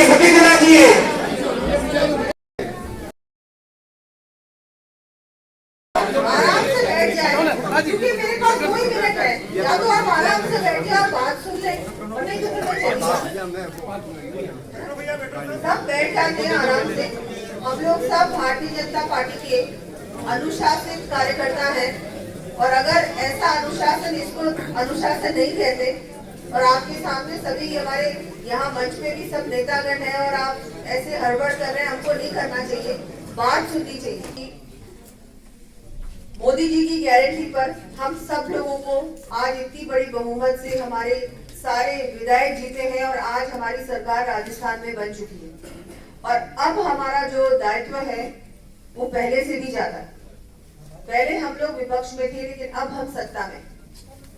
सभी देना चाहिए। आराम से बैठ जाए क्योंकि मेरे पास 2 ही मिनट है, या तो आप आराम से बैठिए और बात सुन लें और नहीं तो सब बैठ जाते हैं आराम से। हम लोग सब भारतीय जनता पार्टी के अनुशासित कार्यकर्ता हैं और अगर ऐसा अनुशासन, इसको अनुशासन नहीं कहते, और आपके सामने सभी हमारे यहाँ मंच पे भी सब नेतागण हैं और आप ऐसे हड़बड़ कर रहे हैं, हमको नहीं करना चाहिए, बात सुननी चाहिए। मोदी जी की गारंटी पर हम सब लोगों को आज इतनी बड़ी बहुमत से हमारे सारे विधायक जीते हैं और आज हमारी सरकार राजस्थान में बन चुकी है। और अब हमारा जो दायित्व है वो पहले से भी ज्यादा है। पहले हम लोग विपक्ष में थे, लेकिन अब हम सत्ता में,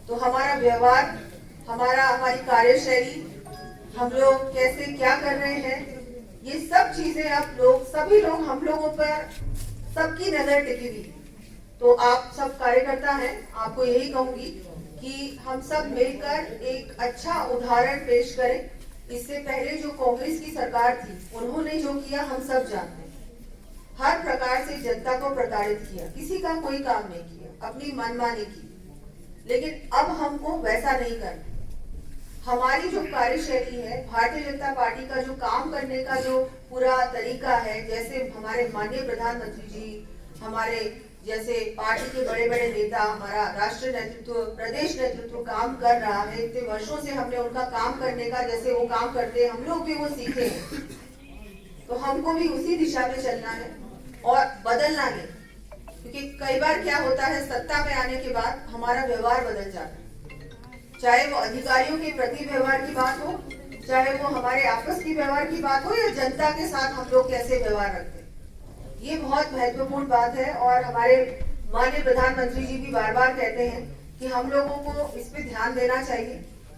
तो हमारा व्यवहार, हमारी कार्यशैली, हम लोग कैसे क्या कर रहे हैं, ये सब चीजें अब लोग, सभी लोग, हम लोगों पर सबकी नजर टिकी हुई। तो आप सब कार्यकर्ता हैं, आपको यही कहूंगी कि हम सब मिलकर एक अच्छा उदाहरण पेश करें। इससे पहले जो कांग्रेस की सरकार थी, उन्होंने जो किया हम सब जानते हैं। हर प्रकार से जनता को प्रताड़ित किया, किसी का कोई काम नहीं किया, अपनी मनमानी की। लेकिन अब हमको वैसा नहीं करना। हमारी जो कार्यशैली है, भारतीय जनता पार्टी का जो काम करने का जो पूरा तरीका है, जैसे हमारे माननीय प्रधानमंत्री जी, हमारे जैसे पार्टी के बड़े बड़े नेता, हमारा राष्ट्रीय नेतृत्व, प्रदेश नेतृत्व काम कर रहा है, इतने वर्षों से हमने उनका काम करने का, जैसे वो काम करते हैं, हम लोग भी वो सीखे हैं। तो हमको भी उसी दिशा में चलना है और बदलना नहीं, क्योंकि कई बार क्या होता है, सत्ता में आने के बाद हमारा व्यवहार बदल जाता है। चाहे वो अधिकारियों के प्रति व्यवहार की बात हो, चाहे वो हमारे आपस की व्यवहार की बात हो, या जनता के साथ हम लोग कैसे व्यवहार रखते हैं, ये बहुत महत्वपूर्ण बात है। और हमारे माननीय प्रधानमंत्री जी भी बार बार कहते हैं कि हम लोगों को इस पे ध्यान देना चाहिए,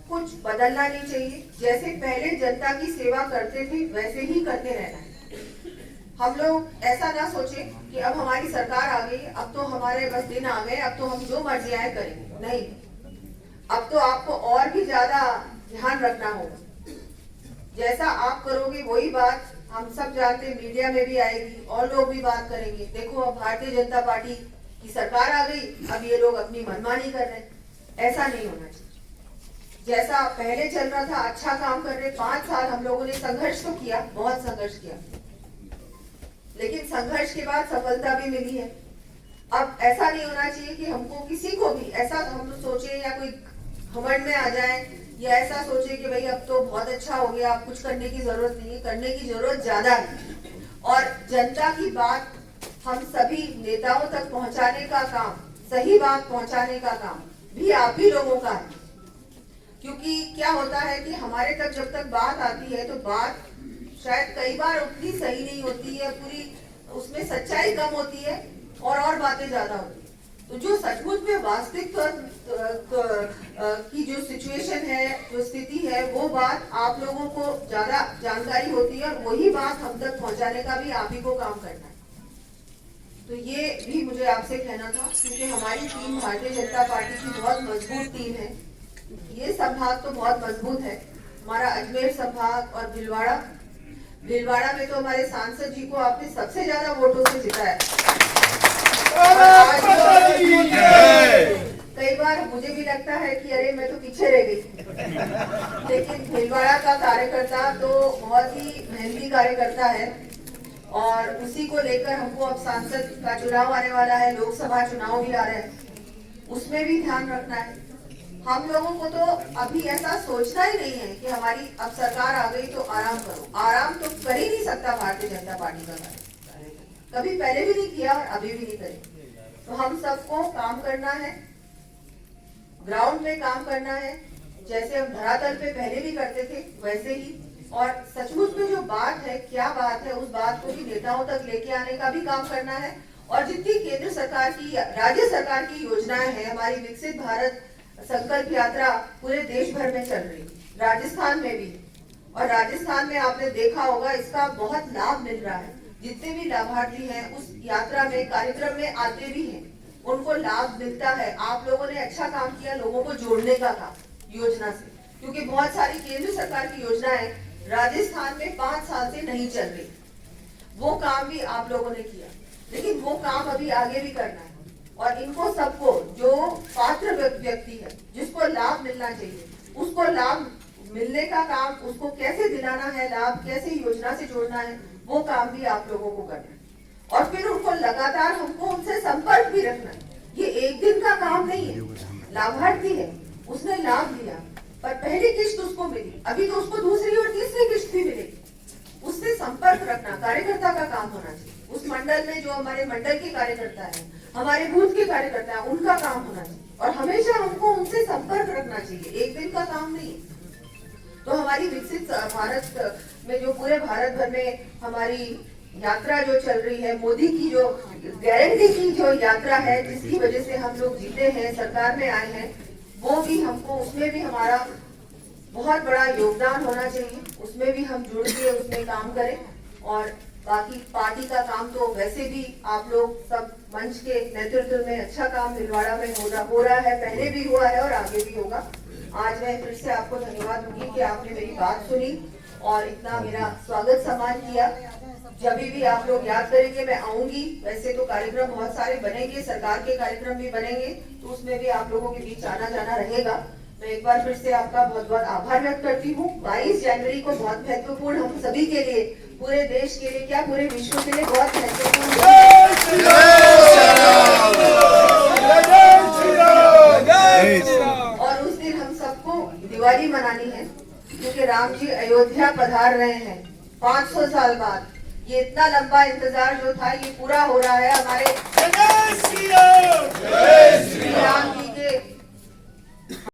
कुछ बदलना नहीं चाहिए। जैसे पहले जनता की सेवा करते थे, वैसे ही करते रहना है। हम लोग ऐसा ना सोचे कि अब हमारी सरकार आ गई, अब तो हमारे बस दिन आ गए, अब तो हम जो मर्जी आए करेंगे। नहीं, अब तो आपको और भी ज्यादा ध्यान रखना होगा। जैसा आप करोगे वही बात हम सब जानते, मीडिया में भी आएगी और लोग भी बात करेंगे, देखो अब भारतीय जनता पार्टी की सरकार आ गई, अब ये लोग अपनी मनमानी कर रहे हैं। ऐसा नहीं होना चाहिए। जैसा पहले चल रहा था, अच्छा काम कर रहे, 5 साल हम लोगों ने संघर्ष तो किया, बहुत संघर्ष किया, लेकिन संघर्ष के बाद सफलता भी मिली है। अब ऐसा नहीं होना चाहिए कि हमको किसी को भी ऐसा हम सोचे या कोई घमंड में आ जाए, या ऐसा सोचे कि भाई अब तो बहुत अच्छा हो गया, अब कुछ करने की जरूरत नहीं है। करने की जरूरत ज्यादा है। और जनता की बात हम सभी नेताओं तक पहुंचाने का काम, सही बात पहुंचाने का काम भी आप ही लोगों का है। क्योंकि क्या होता है कि हमारे तक जब तक बात आती है तो बात शायद कई बार उतनी सही नहीं होती है, पूरी उसमें सच्चाई कम होती है और बातें ज्यादा होती है। तो जो सचमुच में वास्तविक की जो सिचुएशन है, जो स्थिति है, वो बात आप लोगों को ज्यादा जानकारी होती है और वही बात हम तक पहुंचाने का भी आप ही को काम करना है। तो ये भी मुझे आपसे कहना था, क्योंकि हमारी टीम भारतीय जनता पार्टी की बहुत मजबूत टीम है। ये संभाग तो बहुत मजबूत है, हमारा अजमेर संभाग और भीलवाड़ा में तो हमारे सांसद जी को आपने सबसे ज्यादा वोटों से जिताया। कई बार मुझे भी लगता है कि अरे मैं तो पीछे रह गई, लेकिन भीलवाड़ा का कार्यकर्ता तो बहुत ही मेहनती कार्यकर्ता है और उसी को लेकर हमको अब सांसद का चुनाव आने वाला है, लोकसभा चुनाव भी आ रहे हैं, उसमें भी ध्यान रखना है। हम लोगों को तो अभी ऐसा सोचना ही नहीं है कि हमारी अब सरकार आ गई तो आराम करो। आराम तो कर ही नहीं सकता भारतीय जनता पार्टी का, कभी पहले भी नहीं किया और अभी भी नहीं करेंगे। तो हम सबको काम करना है, ग्राउंड में काम करना है, जैसे हम धरातल पे पहले भी करते थे वैसे ही। और सचमुच में जो बात है, क्या बात है, उस बात को भी नेताओं तक लेके आने का भी काम करना है। और जितनी केंद्र सरकार की, राज्य सरकार की योजनाएं हैं, हमारी विकसित भारत संकल्प यात्रा पूरे देश भर में चल रही, राजस्थान में भी। और राजस्थान में आपने देखा होगा इसका बहुत लाभ मिल रहा है। जितने भी लाभार्थी हैं उस यात्रा में, कार्यक्रम में आते भी हैं, उनको लाभ मिलता है। आप लोगों ने अच्छा काम किया, लोगों को जोड़ने का काम, योजना से, क्योंकि बहुत सारी केंद्र सरकार की योजनाएं राजस्थान में 5 साल से नहीं चल रही। वो काम भी आप लोगों ने किया, लेकिन वो काम अभी आगे भी करना है। और इनको सबको, जो पात्र व्यक्ति है, जिसको लाभ मिलना चाहिए, उसको लाभ मिलने का काम, उसको कैसे दिलाना है लाभ, कैसे योजना से जोड़ना है, वो काम भी आप लोगों को करना है। और फिर उनको लगातार हमको उनसे संपर्क भी रखना है। ये एक दिन का काम नहीं है। लाभार्थी है, उसने लाभ लिया, पर पहली किश्त उसको मिली, अभी तो उसको दूसरी और तीसरी किश्त भी मिलेगी। उससे संपर्क रखना कार्यकर्ता का काम होना चाहिए। उस मंडल में जो हमारे मंडल के कार्यकर्ता हैं, हमारे बूथ के कार्यकर्ता हैं, उनका काम होना चाहिए। और हमेशा हमको उनसे संपर्क रखना चाहिए, एक दिन का काम नहीं। तो हमारी विकसित भारत में जो पूरे भारत भर में हमारी यात्रा जो चल रही है, मोदी की जो गारंटी की जो यात्रा है, जिसकी वजह से हम लोग जीते हैं, सरकार में आए हैं, वो भी हमको, उसमें भी हमारा बहुत बड़ा योगदान होना चाहिए। उसमें भी हम जुड़ के उसमें काम करें। और बाकी पार्टी का काम तो वैसे भी आप लोग सब मंच के नेतृत्व में अच्छा काम भिलवाड़ा में हो रहा है, पहले भी हुआ है और आगे भी होगा। आज मैं फिर से आपको धन्यवाद दूंगी कि आपने मेरी बात सुनी और इतना मेरा स्वागत सम्मान किया। जब भी आप लोग याद करेंगे मैं आऊंगी। वैसे तो कार्यक्रम बहुत सारे बनेंगे, सरकार के कार्यक्रम भी बनेंगे, तो उसमें भी आप लोगों के बीच आना जाना रहेगा। मैं एक बार फिर से आपका बहुत बहुत आभार व्यक्त करती हूँ। 22 जनवरी को बहुत महत्वपूर्ण, हम सभी के लिए, पूरे देश के लिए, क्या पूरे विश्व के लिए बहुत महत्वपूर्ण और उस दिन हम सबको दिवाली मनानी है, क्योंकि राम जी अयोध्या पधार रहे हैं 500 साल बाद। ये इतना लंबा इंतजार जो था, ये पूरा हो रहा है। हमारे